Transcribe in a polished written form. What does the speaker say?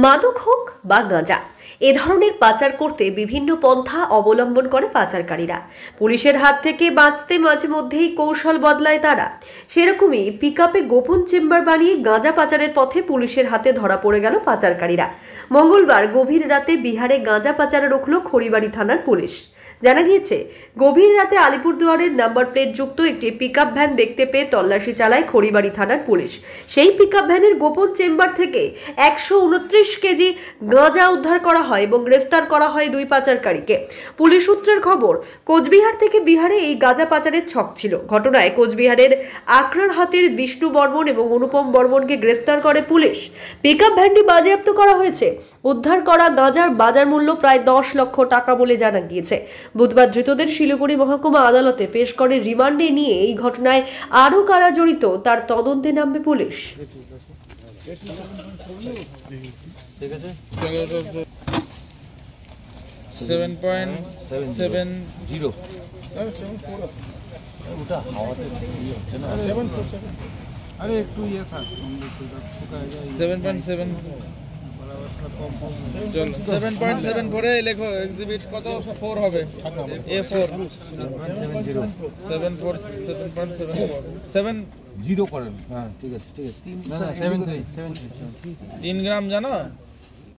মাদক হোক বা গাঁজা, এ ধরনের পাচার করতে বিভিন্ন পন্থা অবলম্বন করে পাচারকারীরা। পুলিশের হাত থেকে বাঁচতে মাঝে মধ্যেই কৌশল বদলায় তারা। সেরকমই পিকআপে গোপন চেম্বার বানিয়ে গাঁজা পাচারের পথে পুলিশের হাতে ধরা পড়ে গেল পাচারকারীরা। মঙ্গলবার গভীর রাতে বিহারে গাঁজা পাচার রুখল খড়িবাড়ি থানার পুলিশ। জানা গিয়েছে, গভীর রাতে আলিপুরদুয়ারের নাম্বার প্লেট যুক্ত একটি পিকআপ ভ্যান দেখতে পেয়ে তল্লাশি চালায় খড়িবাড়ি থানার পুলিশ। সেই পিকআপ ভ্যানের গোপন চেম্বার থেকে 129 কেজি গাঁজা উদ্ধার করা হয় এবং গ্রেফতার করা হয় দুই পাচারকারীকে। পুলিশ সূত্রের খবর, কোচবিহার থেকে বিহারে এই গাঁজা পাচারের ছক ছিল। ঘটনায় কোচবিহারের আকরারহাটের বিষ্ণু বর্মন এবং অনুপম বর্মনকে গ্রেফতার করে পুলিশ। পিকআপ ভ্যানটি বাজেয়াপ্ত করা হয়েছে। উদ্ধার করা গাঁজার বাজার মূল্য প্রায় 10 লক্ষ টাকা বলে জানা গিয়েছে। বুধবার ধৃতদের শিলিগুড়ি মহকুমা আদালতে পেশ করে রিমান্ডে নিয়ে এই ঘটনায় আরও কারা জড়িত তার তদন্তে নামবে পুলিশ। अरे एक टू ये था 7.7 চল 7.74 এ লেখো এক্সিবিট কত 4 হবে A4 7.74 জিরো করেন। হ্যাঁ ঠিক আছে 3 গ্রাম জানো।